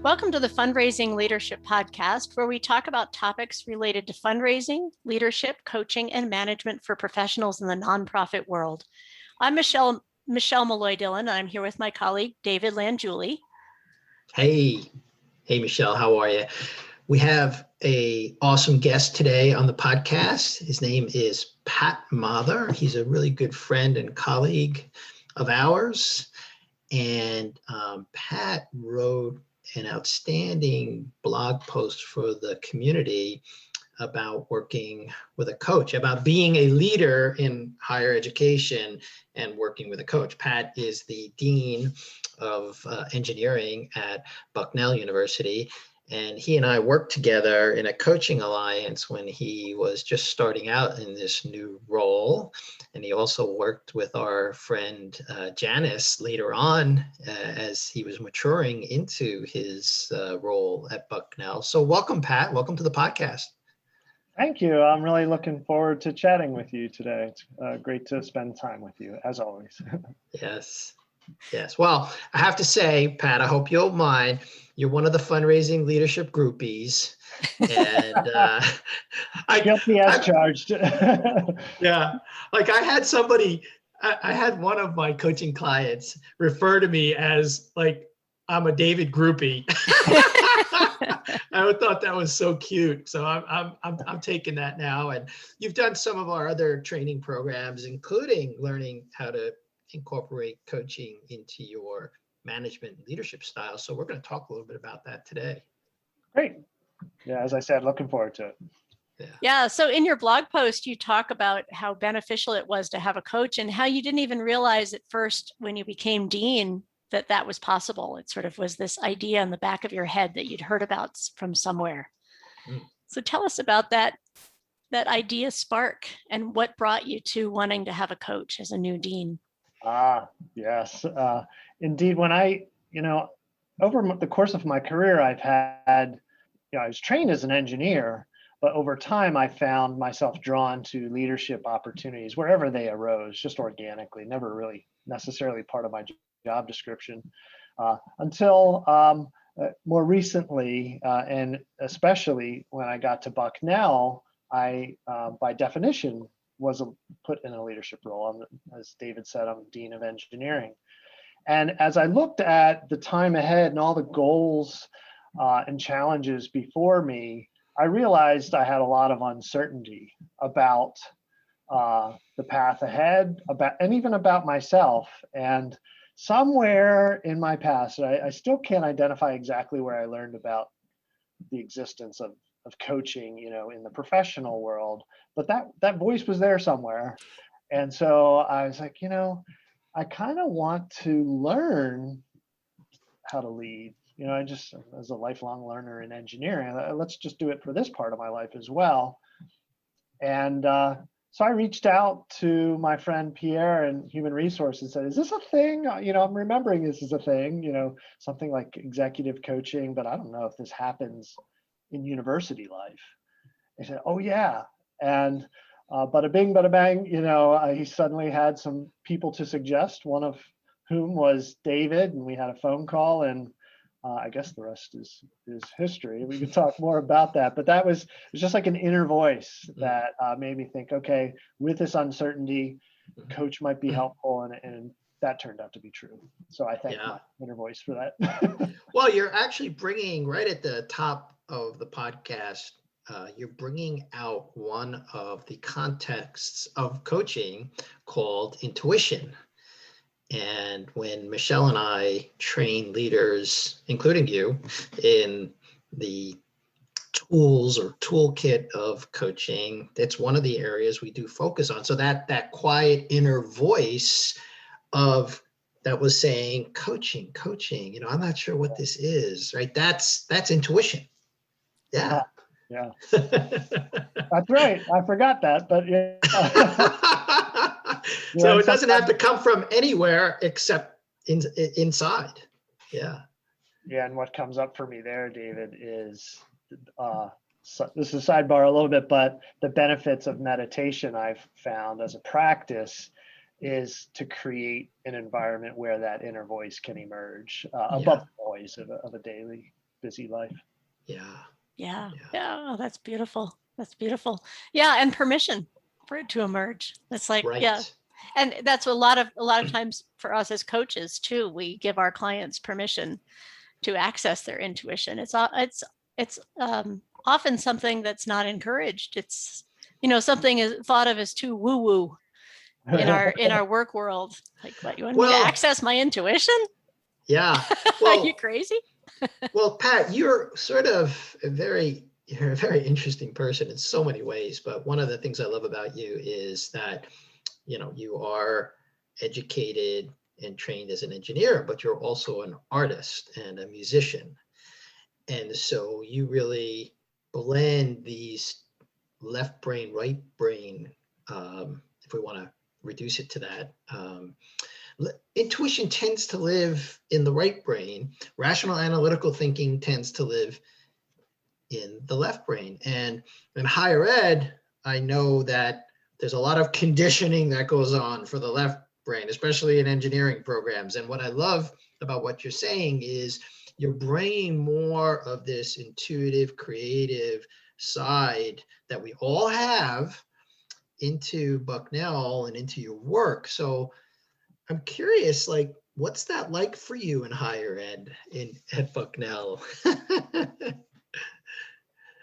Welcome to the Fundraising Leadership Podcast, where we talk about topics related to fundraising, leadership, coaching, and management for professionals in the nonprofit world. I'm Michelle Maloy Dillon, and I'm here with my colleague, David Langiulli. Hey, Michelle, how are you? We have an awesome guest today on the podcast. His name is Pat Mather. He's a really good friend and colleague of ours. And Pat wrote an outstanding blog post for the community about working with a coach, about being a leader in higher education and working with a coach. Pat is the Dean of Engineering at Bucknell University, and he and I worked together in a coaching alliance when he was just starting out in this new role. And he also worked with our friend Janice later on as he was maturing into his role at Bucknell. So welcome, Pat. Welcome to the podcast. Thank you. I'm really looking forward to chatting with you today. It's great to spend time with you, as always. Yes. Well, I have to say, Pat, I hope you don't mind. You're one of the fundraising leadership groupies. And guilty as charged. Yeah. Like I had one of my coaching clients refer to me as like, I'm a David groupie. I thought that was so cute. So I'm taking that now. And you've done some of our other training programs, including learning how to incorporate coaching into your management and leadership style. So we're going to talk a little bit about that today. Great. Yeah, as I said, looking forward to it. Yeah. So in your blog post, you talk about how beneficial it was to have a coach and how you didn't even realize at first when you became dean that was possible. It sort of was this idea in the back of your head that you'd heard about from somewhere. So tell us about that idea spark and what brought you to wanting to have a coach as a new dean. Yes. Indeed, when over the course of my career, I've had, I was trained as an engineer, but over time I found myself drawn to leadership opportunities wherever they arose, just organically, never really necessarily part of my job description, until more recently, and especially when I got to Bucknell, I, by definition, was put in a leadership role. As David said, I'm Dean of Engineering. And as I looked at the time ahead and all the goals and challenges before me, I realized I had a lot of uncertainty about the path ahead, and even about myself. And somewhere in my past, I still can't identify exactly where I learned about the existence of coaching, in the professional world, but that voice was there somewhere. And so I was like, I kind of want to learn how to lead. I just, as a lifelong learner in engineering, let's just do it for this part of my life as well. And so I reached out to my friend Pierre in Human Resources and said, is this a thing? I'm remembering this is a thing, something like executive coaching, but I don't know if this happens in university life. He said, oh yeah. And bada bing, bada bang, he suddenly had some people to suggest, one of whom was David, and we had a phone call, and I guess the rest is history. We could talk more about that, but it was just like an inner voice that made me think, okay, with this uncertainty, coach might be helpful, and that turned out to be true. So I thank my inner voice for that. Well, you're actually bringing right at the top of the podcast, you're bringing out one of the contexts of coaching called intuition. And when Michelle and I train leaders, including you, in the tools or toolkit of coaching, it's one of the areas we do focus on. So that quiet inner voice of that was saying, coaching, I'm not sure what this is, right? That's intuition. Yeah. Yeah. That's right. I forgot that, but yeah. So it doesn't have to come from anywhere except inside. Yeah. Yeah. And what comes up for me there, David, is this is a sidebar a little bit, but the benefits of meditation I've found as a practice is to create an environment where that inner voice can emerge above the noise of a daily busy life. Yeah. Yeah. Yeah. Yeah. Oh, that's beautiful. That's beautiful. Yeah. And permission for it to emerge. That's like, yeah. Right. And that's a lot of times for us as coaches too. We give our clients permission to access their intuition. It's often something that's not encouraged. It's, something is thought of as too woo woo in our work world. Like, what, you want me to Well, access my intuition? yeah. Are you Well, crazy? well, Pat, you're a very interesting person in so many ways. But one of the things I love about you is that, you are educated and trained as an engineer, but you're also an artist and a musician. And so you really blend these left brain, right brain, if we want to reduce it to that. Intuition tends to live in the right brain. Rational analytical thinking tends to live in the left brain. And in higher ed, I know that there's a lot of conditioning that goes on for the left brain, especially in engineering programs. And what I love about what you're saying is you're bringing more of this intuitive, creative side that we all have into Bucknell and into your work. So I'm curious, like, what's that like for you in higher ed at Bucknell?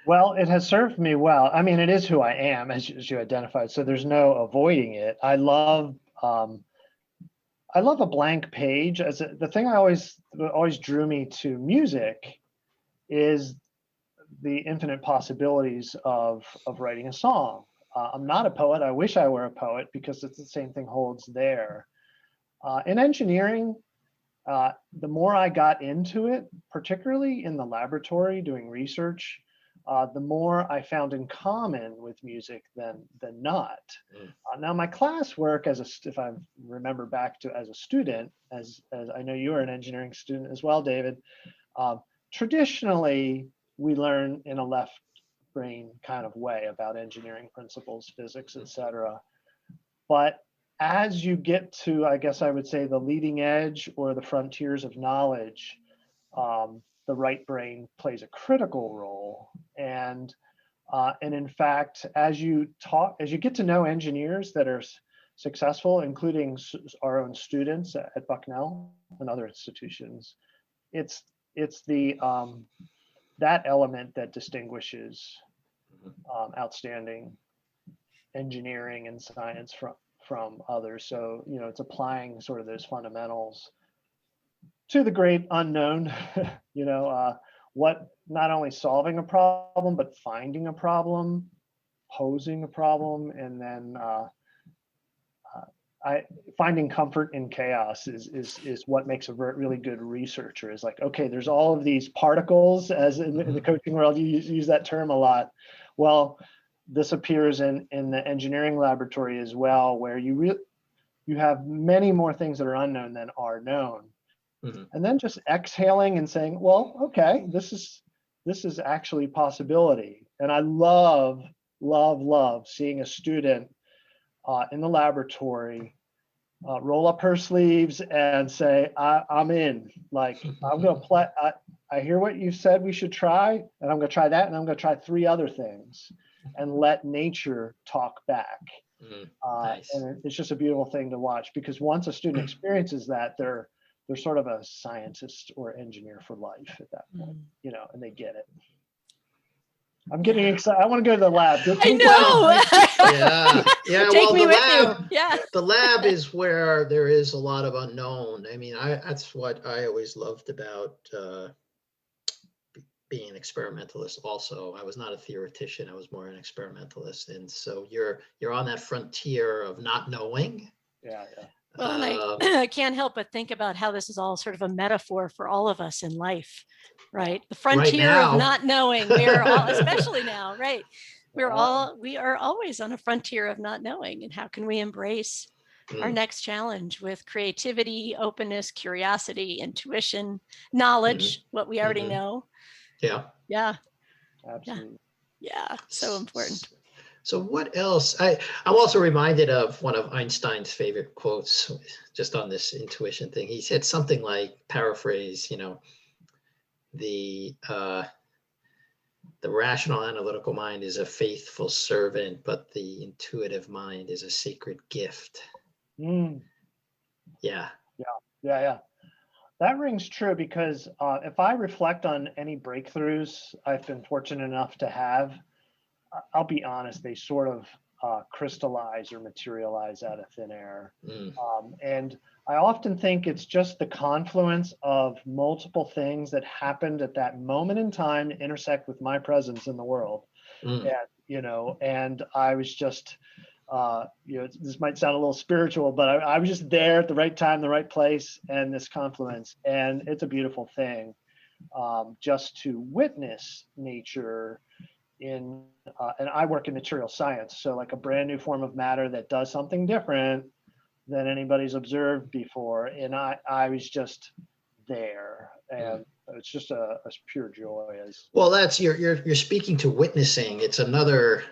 Well, it has served me well. I mean, it is who I am, as you identified. So there's no avoiding it. I love a blank page. The thing always drew me to music is the infinite possibilities of writing a song. I'm not a poet. I wish I were a poet, because it's the same thing holds there. In engineering, the more I got into it, particularly in the laboratory doing research, the more I found in common with music than not. Now, my classwork, if I remember back to as a student, as I know you are an engineering student as well, David, traditionally we learn in a left brain kind of way about engineering principles, physics, etc. But as you get to, I guess I would say, the leading edge or the frontiers of knowledge, the right brain plays a critical role. And in fact, as you get to know engineers that are successful, including our own students at Bucknell and other institutions, it's the that element that distinguishes outstanding engineering and science from others. So, it's applying sort of those fundamentals to the great unknown, what not only solving a problem, but finding a problem, posing a problem, and then finding comfort in chaos is what makes a really good researcher. Is like, okay, there's all of these particles, as in the coaching world, you use that term a lot. Well, this appears in the engineering laboratory as well, where you have many more things that are unknown than are known. And then just exhaling and saying, well, okay, this is actually possibility. And I love seeing a student in the laboratory roll up her sleeves and say, I'm in. Like, I'm going to play. I hear what you said we should try, and I'm going to try that, and I'm going to try 3 other things, and let nature talk back. Nice. And it's just a beautiful thing to watch, because once a student experiences that, they're sort of a scientist or engineer for life at that point, and they get it. I'm getting excited. I want to go to the lab. I know. Yeah. Take me with you. Yeah. The lab is where there is a lot of unknown. I mean, that's what I always loved about being an experimentalist. Also, I was not a theoretician. I was more an experimentalist. And so you're on that frontier of not knowing. Yeah. Well, and I can't help but think about how this is all sort of a metaphor for all of us in life, right? The frontier of not knowing. We are all, especially now, right? We are always on a frontier of not knowing. And how can we embrace our next challenge with creativity, openness, curiosity, intuition, knowledge, what we already know. Yeah. Absolutely. Yeah. So important. So what else? I'm also reminded of one of Einstein's favorite quotes, just on this intuition thing. He said something like, paraphrase, the rational analytical mind is a faithful servant, but the intuitive mind is a sacred gift. Mm. Yeah. Yeah. That rings true because if I reflect on any breakthroughs I've been fortunate enough to have, I'll be honest, they sort of crystallize or materialize out of thin air. And I often think it's just the confluence of multiple things that happened at that moment in time to intersect with my presence in the world. And I was just, this might sound a little spiritual, but I was just there at the right time, the right place, and this confluence. And it's a beautiful thing just to witness nature and I work in material science, so like a brand new form of matter that does something different than anybody's observed before. And I was just there, and it's just a pure joy. Well, that's you're speaking to witnessing. It's another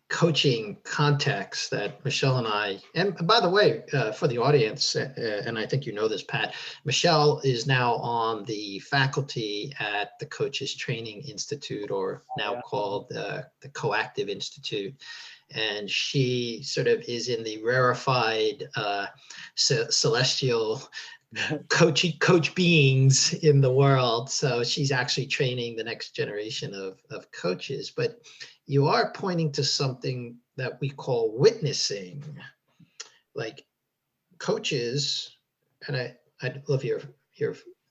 coaching context that Michelle and I, and by the way, for the audience, and I think you know this, Pat, Michelle is now on the faculty at the Coaches Training Institute, or now called the Coactive Institute. And she sort of is in the rarefied celestial coach beings in the world. So she's actually training the next generation of coaches. But you are pointing to something that we call witnessing, like coaches, and I'd love your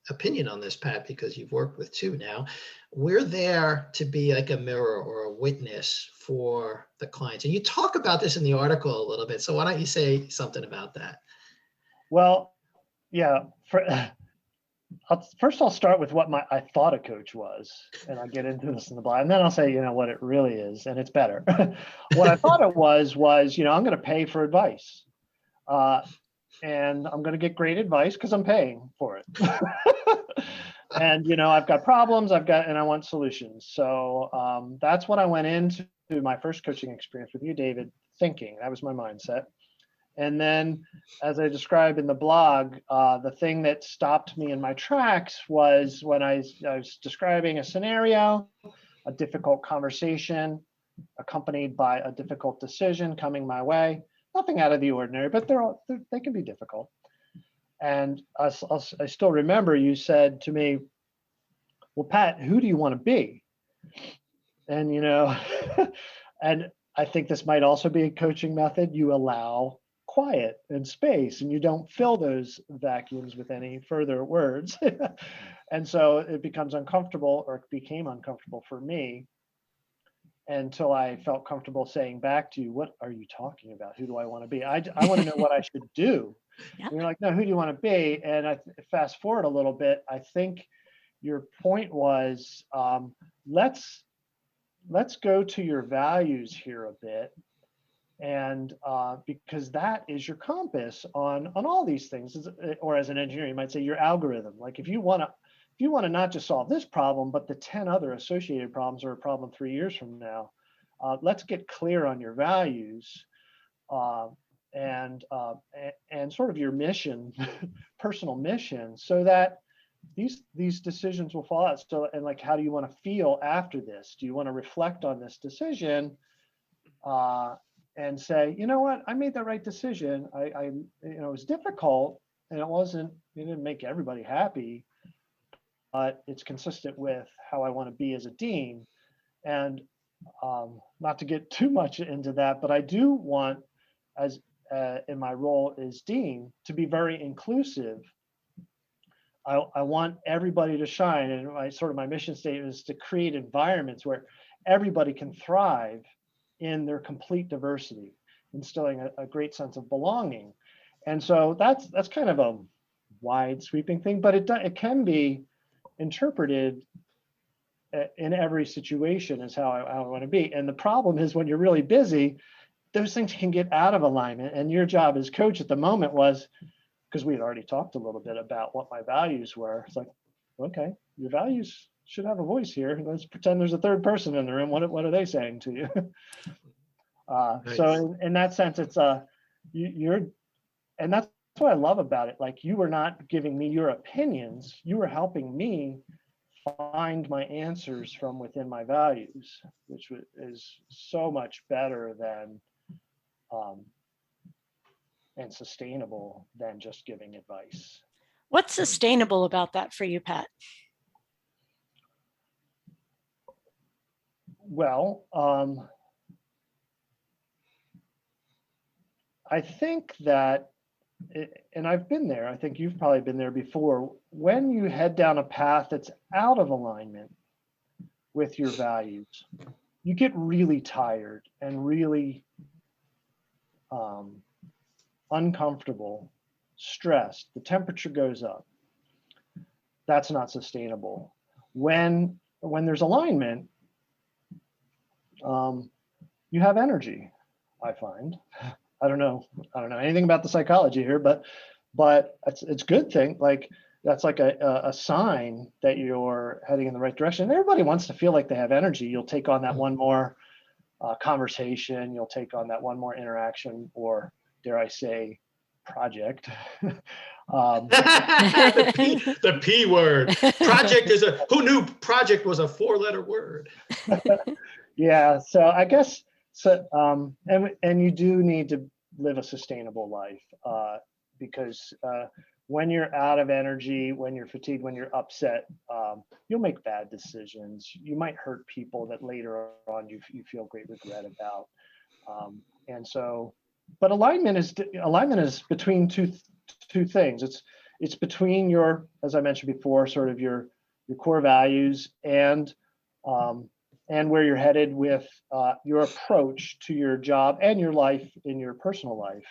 opinion on this, Pat, because you've worked with two now. We're there to be like a mirror or a witness for the clients. And you talk about this in the article a little bit. So why don't you say something about that? Well, yeah. First, I'll start with what I thought a coach was, and I'll get into this in the blog, and then I'll say, what it really is, and it's better. What I thought it was, I'm going to pay for advice, and I'm going to get great advice because I'm paying for it. And I've got problems, and I want solutions. So that's what I went into my first coaching experience with you, David, thinking. That was my mindset. And then, as I describe in the blog, the thing that stopped me in my tracks was when I was describing a scenario, a difficult conversation, accompanied by a difficult decision coming my way. Nothing out of the ordinary, but they can be difficult. And I still remember you said to me, "Well, Pat, who do you want to be?" And and I think this might also be a coaching method. You allow quiet and space, and you don't fill those vacuums with any further words. And so it becomes uncomfortable, or it became uncomfortable for me, until I felt comfortable saying back to you, "What are you talking about? Who do I want to be? I want to know what I should do." Yep. And you're like, "No, who do you want to be?" And I fast forward a little bit. I think your point was, let's go to your values here a bit. And because that is your compass on all these things, or as an engineer, you might say your algorithm. Like if you want to not just solve this problem, but the 10 other associated problems are a problem 3 years from now, let's get clear on your values and sort of your mission, personal mission, so that these decisions will fall out. So, and like, how do you want to feel after this? Do you want to reflect on this decision? And say, you know what, I made the right decision. It was difficult, and it didn't make everybody happy, but it's consistent with how I want to be as a dean. And not to get too much into that, but I do want, as in my role as dean, to be very inclusive. I want everybody to shine, and my mission statement is to create environments where everybody can thrive in their complete diversity, instilling a great sense of belonging. And so that's kind of a wide sweeping thing, but it can be interpreted in every situation as how I want to be. And the problem is, when you're really busy, those things can get out of alignment. And your job as coach at the moment was, because we had already talked a little bit about what my values were. It's like, okay, your values should have a voice here. Let's pretend there's a third person in the room. What are they saying to you? Nice. So in that sense, it's and that's what I love about it. Like, you were not giving me your opinions. You were helping me find my answers from within my values, which is so much better than and sustainable than just giving advice. What's sustainable about that for you, Pat? Well, I think that, and I've been there, I think you've probably been there before, when you head down a path that's out of alignment with your values, you get really tired and really uncomfortable, stressed, the temperature goes up. That's not sustainable. When there's alignment, you have energy, I find. I don't know anything about the psychology here, but it's a good thing. Like that's like a sign that you're heading in the right direction. And everybody wants to feel like they have energy. You'll take on that one more conversation. You'll take on that one more interaction, or dare I say, project. The P word. Project is who knew project was a 4-letter word? Yeah. So I guess so. And you do need to live a sustainable life because when you're out of energy, when you're fatigued, when you're upset, you'll make bad decisions. You might hurt people that later on you feel great regret about. And so, but alignment is between two things. It's between your, as I mentioned before, sort of your core values and where you're headed with your approach to your job and your life in your personal life.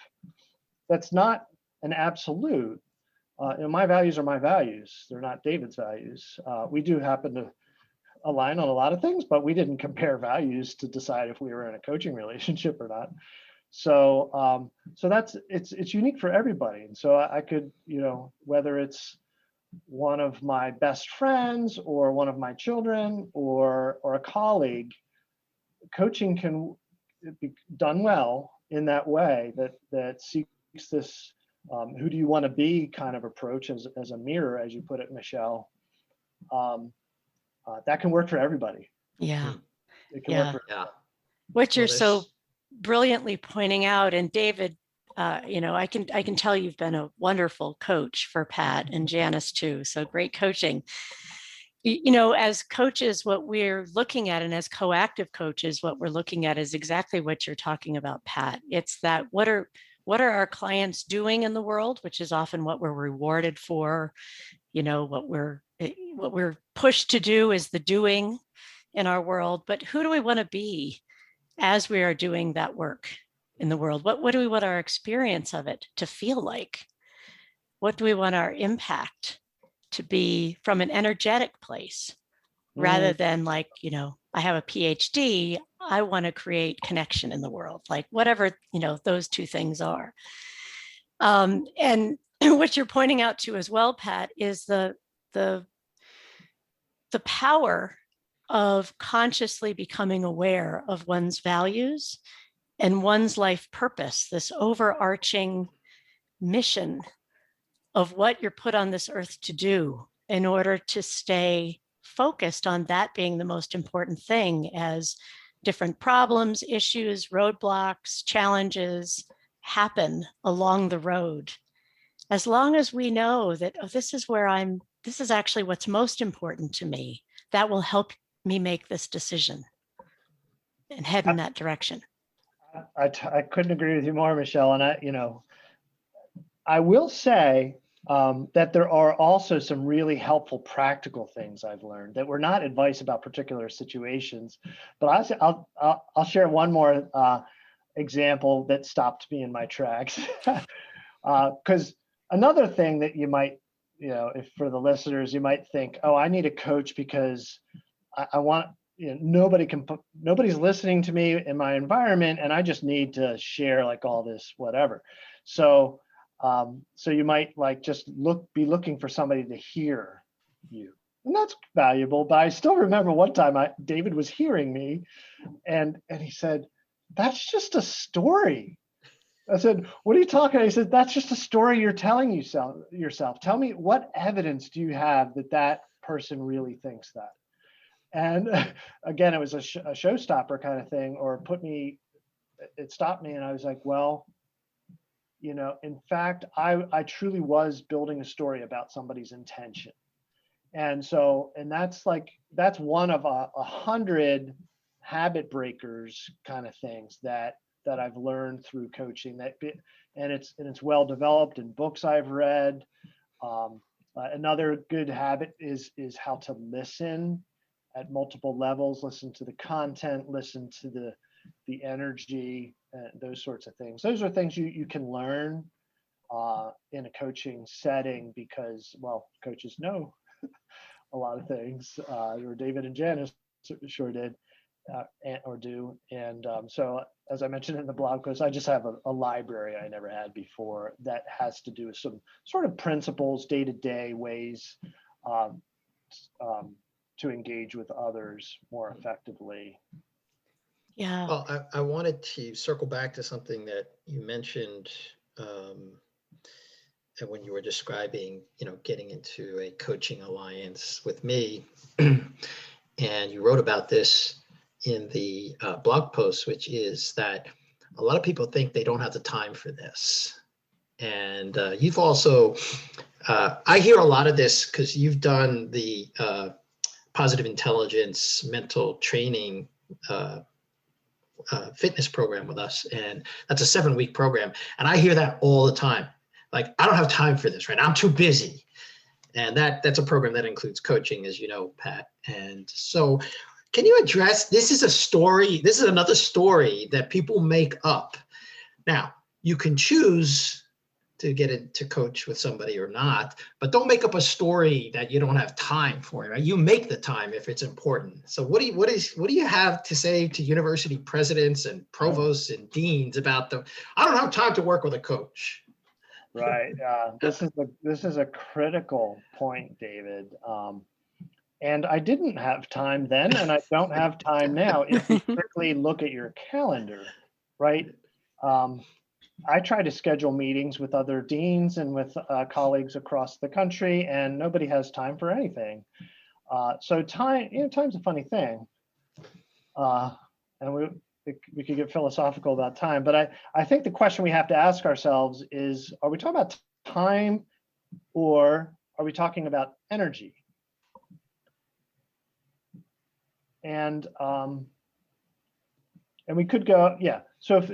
That's not an absolute. My values are my values. They're not David's values. We do happen to align on a lot of things, but we didn't compare values to decide if we were in a coaching relationship or not. So it's unique for everybody. And so I could, whether it's one of my best friends or one of my children or a colleague, coaching can be done well in that way that seeks this who do you want to be kind of approach as a mirror, as you put it, Michelle. That can work for everybody. Yeah. It can work for what you're so brilliantly pointing out, and David, I can tell you've been a wonderful coach for Pat and Janice too. So great coaching. As coaches, what we're looking at, and as coactive coaches, what we're looking at is exactly what you're talking about, Pat. It's that what are our clients doing in the world, which is often what we're rewarded for. What we're pushed to do is the doing in our world. But who do we want to be as we are doing that work in the world? What do we want our experience of it to feel like? What do we want our impact to be from an energetic place rather than like, I have a PhD, I want to create connection in the world, like whatever, those two things are. And what you're pointing out to as well, Pat, is the power of consciously becoming aware of one's values and one's life purpose, this overarching mission of what you're put on this earth to do in order to stay focused on that being the most important thing as different problems, issues, roadblocks, challenges happen along the road. As long as we know that, this is actually what's most important to me, that will help me make this decision and head in that direction. I couldn't agree with you more, Michelle. And I will say that there are also some really helpful practical things I've learned that were not advice about particular situations. But I'll share one more example that stopped me in my tracks. Because another thing that you might, if for the listeners, you might think, oh, I need a coach because I want, nobody's listening to me in my environment, and I just need to share like all this, whatever. So you might like just be looking for somebody to hear you, and that's valuable. But I still remember one time David was hearing me, and he said, "That's just a story. I said, what are you talking about? He said, that's just a story you're telling yourself. Tell me, what evidence do you have that that person really thinks that? And again, it was a showstopper kind of thing, or it stopped me. And I was like, well, in fact, I truly was building a story about somebody's intention. And so, and that's one of 100 habit breakers kind of things that I've learned through coaching, and it's well developed in books I've read. Another good habit is how to listen at multiple levels, listen to the content, listen to the energy, those sorts of things. Those are things you can learn in a coaching setting, because, well, coaches know a lot of things, or David and Janice sure did, or do. And so, as I mentioned in the blog post, I just have a library I never had before that has to do with some sort of principles, day-to-day ways to engage with others more effectively. Yeah. Well, I wanted to circle back to something that you mentioned when you were describing, getting into a coaching alliance with me. And you wrote about this in the blog post, which is that a lot of people think they don't have the time for this. And you've also, I hear a lot of this because you've done the positive intelligence mental training fitness program with us. And that's a 7-week program. And I hear that all the time. Like, I don't have time for this, right? I'm too busy. And that's a program that includes coaching, as you know, Pat. And so can you address, this is another story that people make up. Now, you can choose to get into coach with somebody or not, but don't make up a story that you don't have time for, right? You make the time if it's important. So what do you have to say to university presidents and provosts and deans about I don't have time to work with a coach? Right. This is a critical point, David. And I didn't have time then, and I don't have time now if you strictly look at your calendar, right? I try to schedule meetings with other deans and with colleagues across the country, and nobody has time for anything. So time's a funny thing. And we could get philosophical about time, but I think the question we have to ask ourselves is, are we talking about time, or are we talking about energy? And we could go, yeah. So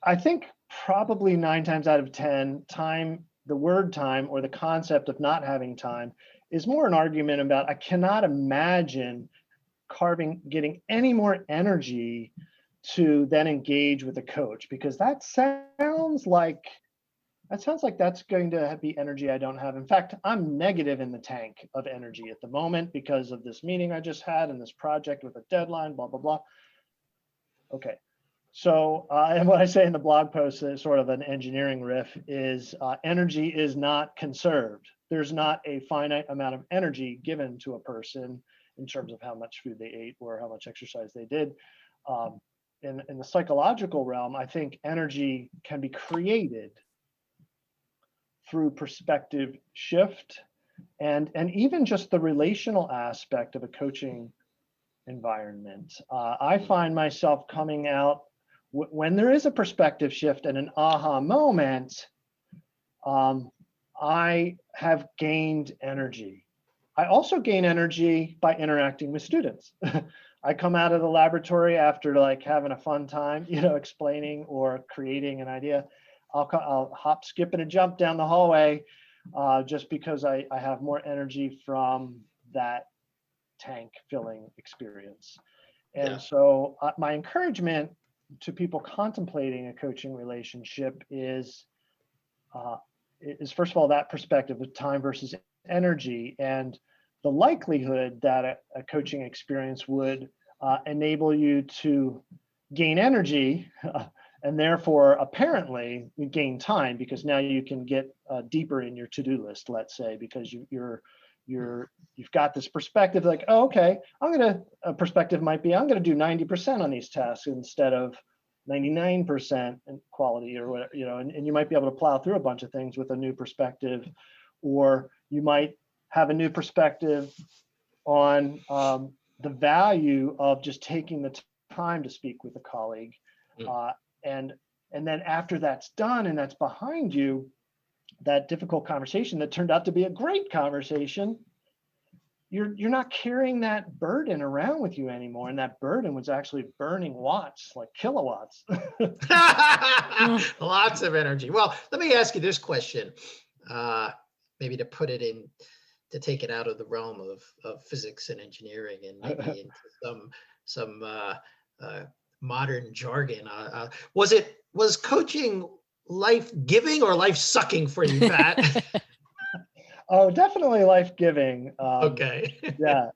I think probably 9 times out of 10, time, the word time, or the concept of not having time, is more an argument about, I cannot imagine getting any more energy to then engage with a coach, because that sounds like that's going to be energy I don't have. In fact, I'm negative in the tank of energy at the moment because of this meeting I just had and this project with a deadline, blah, blah, blah. Okay. So, and what I say in the blog post is sort of an engineering riff is energy is not conserved. There's not a finite amount of energy given to a person in terms of how much food they ate or how much exercise they did. In the psychological realm, I think energy can be created through perspective shift and even just the relational aspect of a coaching environment. I find myself coming out when there is a perspective shift and an aha moment. I have gained energy. I also gain energy by interacting with students. I come out of the laboratory after like having a fun time, explaining or creating an idea. I'll hop, skip, and a jump down the hallway just because I have more energy from that tank filling experience. And so my encouragement to people contemplating a coaching relationship is first of all, that perspective of time versus energy, and the likelihood that a coaching experience would enable you to gain energy and therefore apparently gain time, because now you can get deeper in your to-do list, let's say, because you've got this perspective like, oh, okay, a perspective might be, I'm going to do 90% on these tasks instead of 99% quality or whatever, and you might be able to plow through a bunch of things with a new perspective, or you might have a new perspective on the value of just taking the time to speak with a colleague. And then after that's done and that's behind you, that difficult conversation that turned out to be a great conversation, you're not carrying that burden around with you anymore. And that burden was actually burning watts, like kilowatts. Lots of energy. Well, let me ask you this question, maybe to put it in, to take it out of the realm of physics and engineering and maybe into some modern jargon. Was coaching life-giving or life-sucking for you, Pat? Oh, definitely life-giving. Okay. Yeah,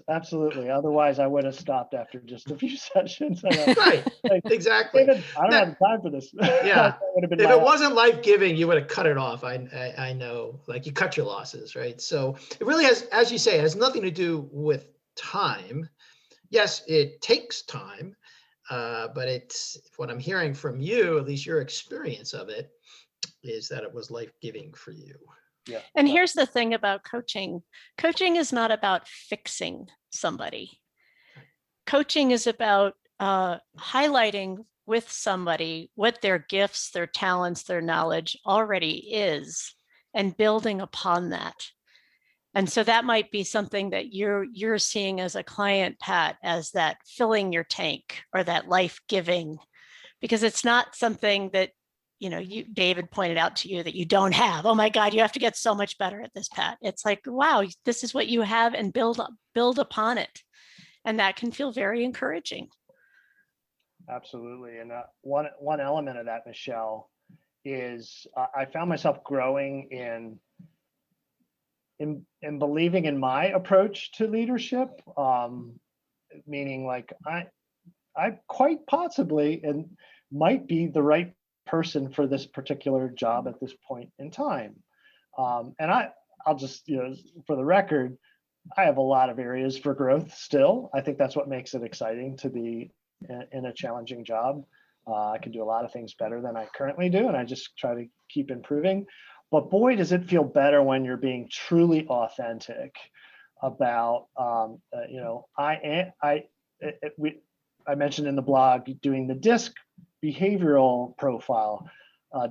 absolutely. Otherwise, I would have stopped after just a few sessions. Right. Exactly. David, I don't have time for this. Yeah. If it wasn't life-giving, you would have cut it off. I know, like you cut your losses, right? So it really has, as you say, it has nothing to do with time. Yes, it takes time, but it's what I'm hearing from you, at least your experience of it, is that it was life-giving for you. Yeah. And here's the thing about coaching. Coaching is not about fixing somebody. Coaching is about highlighting with somebody what their gifts, their talents, their knowledge already is, and building upon that. And so that might be something that you're seeing as a client, Pat, as that filling your tank or that life-giving, because it's not something that David pointed out to you that you don't have. Oh my God, you have to get so much better at this, Pat. It's like, wow, this is what you have, and build upon it. And that can feel very encouraging. Absolutely. And one element of that, Michelle, is I found myself growing in believing in my approach to leadership, meaning like I quite possibly and might be the right person for this particular job at this point in time. And I'll just, for the record, I have a lot of areas for growth still. I think that's what makes it exciting to be in a challenging job. I can do a lot of things better than I currently do, and I just try to keep improving. But boy, does it feel better when you're being truly authentic about, I mentioned in the blog doing the DISC behavioral profile.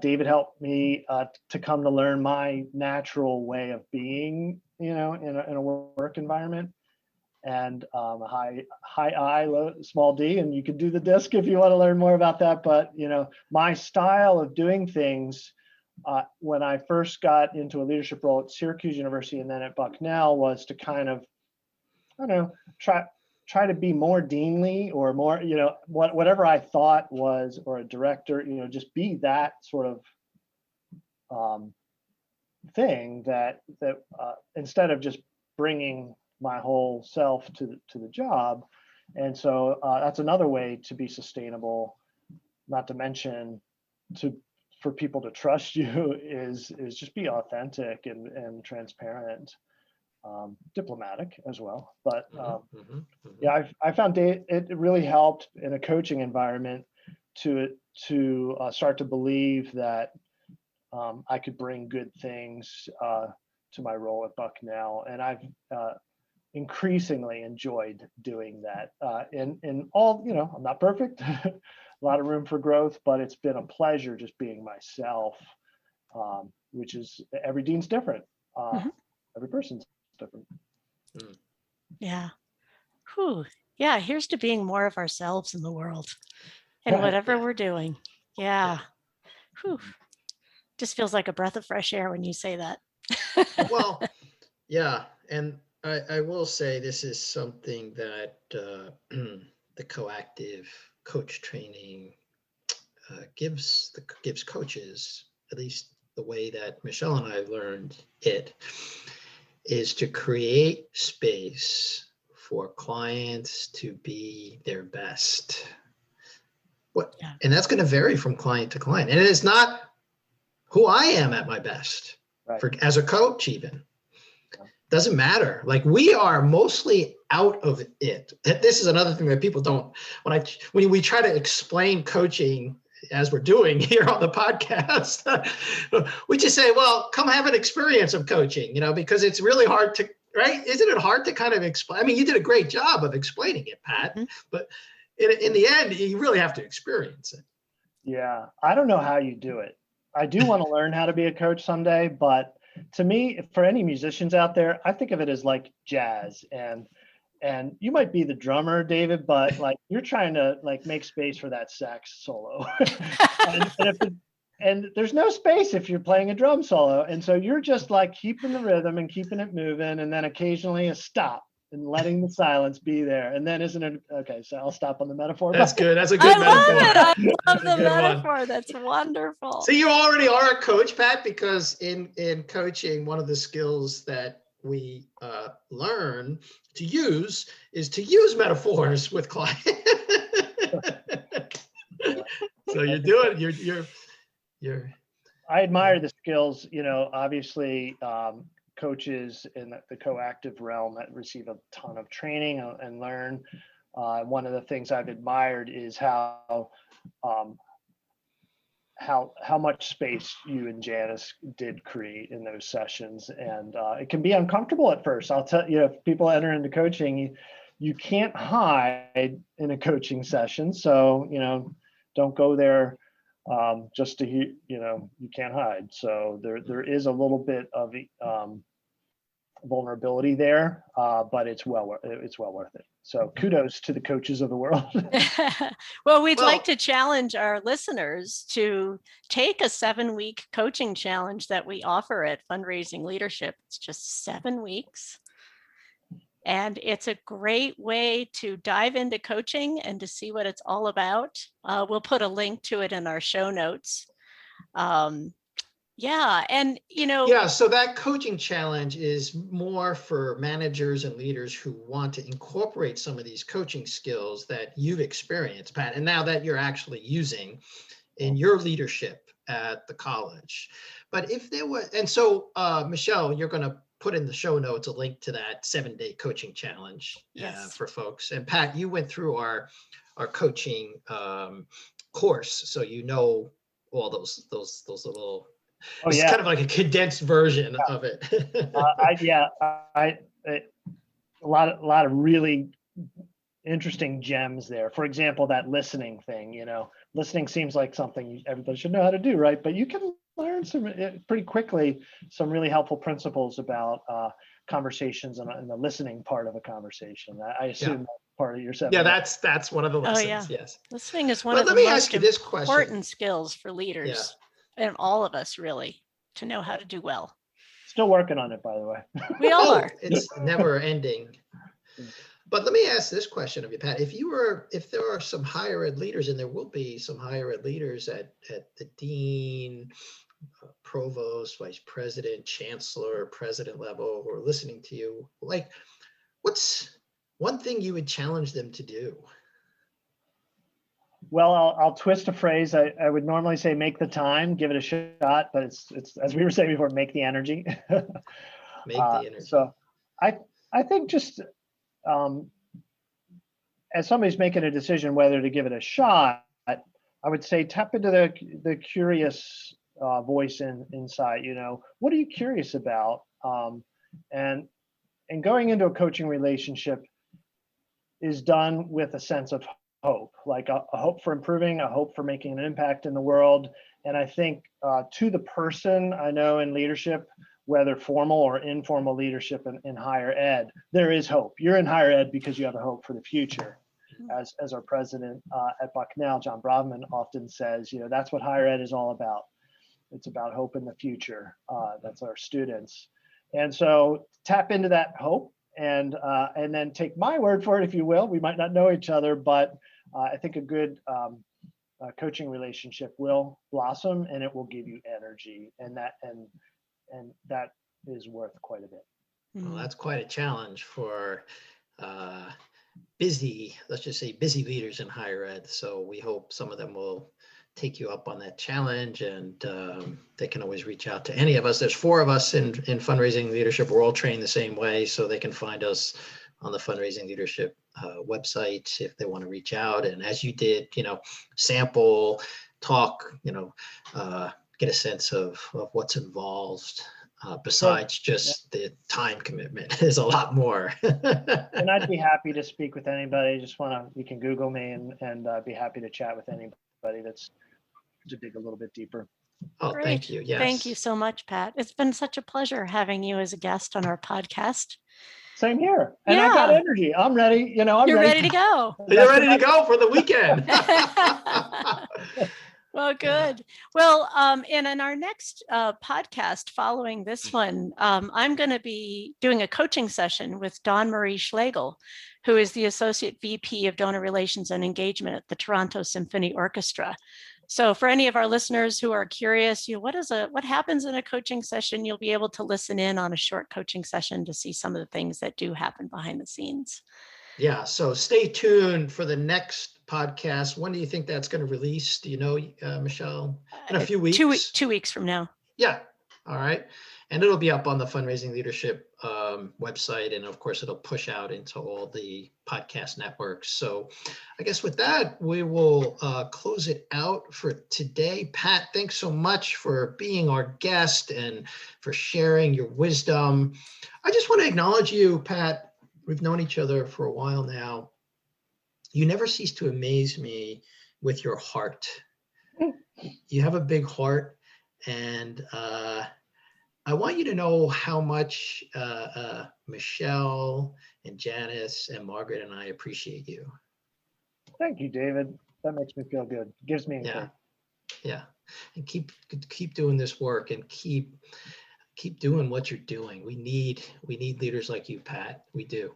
David helped me to come to learn my natural way of being, in a work environment, and high I, low, small d, and you could do the DISC if you want to learn more about that. But my style of doing things when I first got into a leadership role at Syracuse University and then at Bucknell was to kind of, try to be more deanly or more, whatever I thought was, or a director, just be that sort of thing that instead of just bringing my whole self to the job. And so that's another way to be sustainable, not to mention for people to trust you is just be authentic and transparent. Diplomatic as well, but yeah, I found it really helped in a coaching environment to start to believe that I could bring good things to my role at Bucknell, and I've increasingly enjoyed doing that. In all, I'm not perfect, a lot of room for growth, but it's been a pleasure just being myself, which is every dean's different, every person's different. Yeah. Whew. Yeah. Here's to being more of ourselves in the world and whatever we're doing. Yeah. Whew. Just feels like a breath of fresh air when you say that. Well, yeah. And I will say this is something that the coactive coach training gives coaches, at least the way that Michelle and I learned it, is to create space for clients to be their best. And that's going to vary from client to client. And it's not who I am at my best, right. as a coach even. Doesn't matter. Like, we are mostly out of it. This is another thing that people don't, when we try to explain coaching as we're doing here on the podcast, we just say, well, come have an experience of coaching, because it's really hard to, right? Isn't it hard to kind of explain? I mean, you did a great job of explaining it, Pat, but in the end, you really have to experience it. Yeah, I don't know how you do it. I do want to learn how to be a coach someday, but to me, for any musicians out there, I think of it as like jazz, and you might be the drummer, David, but like you're trying to like make space for that sax solo. and there's no space if you're playing a drum solo. And so you're just like keeping the rhythm and keeping it moving, and then occasionally a stop and letting the silence be there. And then isn't it okay? So I'll stop on the metaphor. That's good. That's a good metaphor. I love the metaphor. One. That's wonderful. So you already are a coach, Pat, because in coaching, one of the skills that we learn to use is to use metaphors with clients. So you're doing, you're. I admire the skills, obviously coaches in the coactive realm that receive a ton of training and learn. One of the things I've admired is how much space you and Janice did create in those sessions. And it can be uncomfortable at first. I'll tell you, if people enter into coaching, you can't hide in a coaching session. So, don't go there just to, you can't hide. So there is a little bit of vulnerability there, but it's well worth it. So kudos to the coaches of the world. Well, we'd like to challenge our listeners to take a 7-week coaching challenge that we offer at Fundraising Leadership. It's just 7 weeks. And it's a great way to dive into coaching and to see what it's all about. We'll put a link to it in our show notes. Yeah. And, so that coaching challenge is more for managers and leaders who want to incorporate some of these coaching skills that you've experienced, Pat, and now that you're actually using in your leadership at the college. But if there were, and so Michelle, you're going to put in the show notes a link to that 7-day coaching challenge for folks. And Pat, you went through our coaching course, so all those little. It's kind of like a condensed version of it. A lot of really interesting gems there. For example, that listening thing. Listening seems like something everybody should know how to do, right? But you can learn pretty quickly some really helpful principles about conversations and the listening part of a conversation. I assume that's part of your 7. Yeah, that's one of the lessons. Yes, listening is one of the most important skills for leaders. And all of us, really, to know how to do well. Still working on it, by the way. We all are. It's never ending. But let me ask this question of you, Pat. If there are some higher ed leaders, and there will be some higher ed leaders at the dean, provost, vice president, chancellor, president level, who are listening to you, like, what's one thing you would challenge them to do? Well, I'll twist a phrase. I would normally say make the time, give it a shot, but it's as we were saying before, make the energy. Make the energy. So I think just as somebody's making a decision whether to give it a shot, I would say tap into the curious voice inside. What are you curious about? And going into a coaching relationship is done with a sense of hope, like a hope for improving, a hope for making an impact in the world. And I think to the person, I know in leadership, whether formal or informal leadership in higher ed, there is hope. You're in higher ed because you have a hope for the future. As our president at Bucknell, John Brodman, often says, that's what higher ed is all about. It's about hope in the future. That's our students. And so tap into that hope and then take my word for it, if you will. We might not know each other, but I think a good coaching relationship will blossom, and it will give you energy, and that is worth quite a bit. Well, that's quite a challenge for busy leaders in higher ed. So we hope some of them will take you up on that challenge, and they can always reach out to any of us. There's 4 of us in fundraising leadership. We're all trained the same way, so they can find us on the fundraising leadership website if they want to reach out. And as you did, sample, talk, get a sense of what's involved. Besides just the time commitment, there's a lot more. And I'd be happy to speak with anybody. You can Google me and be happy to chat with anybody that's to dig a little bit deeper. Oh, Great. thank you. Yes. Thank you so much, Pat. It's been such a pleasure having you as a guest on our podcast. Same here. And I got energy. I'm ready. You're ready to go. You're ready to go for the weekend. Well, good. Well, and in our next podcast following this one, I'm going to be doing a coaching session with Dawn Marie Schlegel, who is the Associate VP of Donor Relations and Engagement at the Toronto Symphony Orchestra. So for any of our listeners who are curious, what happens in a coaching session, you'll be able to listen in on a short coaching session to see some of the things that do happen behind the scenes. Yeah, so stay tuned for the next podcast. When do you think that's going to release? Do you know, Michelle? In a few weeks? 2 weeks from now. Yeah. All right. And it'll be up on the Fundraising Leadership website. And of course, it'll push out into all the podcast networks. So I guess with that, we will close it out for today. Pat, thanks so much for being our guest and for sharing your wisdom. I just want to acknowledge you, Pat. We've known each other for a while now. You never cease to amaze me with your heart. You have a big heart, and I want you to know how much Michelle and Janice and Margaret and I appreciate you. Thank you, David. That makes me feel good. Gives me encouragement. Yeah. And keep doing this work, and keep doing what you're doing. We need leaders like you, Pat. We do.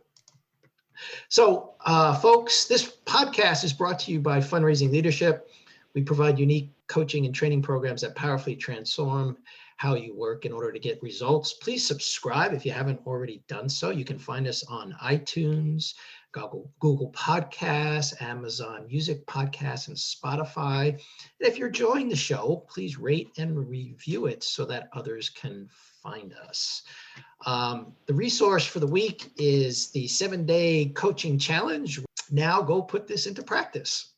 So, folks, this podcast is brought to you by Fundraising Leadership. We provide unique coaching and training programs that powerfully transform how you work in order to get results. Please subscribe if you haven't already done so. You can find us on iTunes, Google Podcasts, Amazon Music Podcasts, and Spotify. And if you're enjoying the show, please rate and review it so that others can find us. The resource for the week is the 7-day coaching challenge. Now go put this into practice.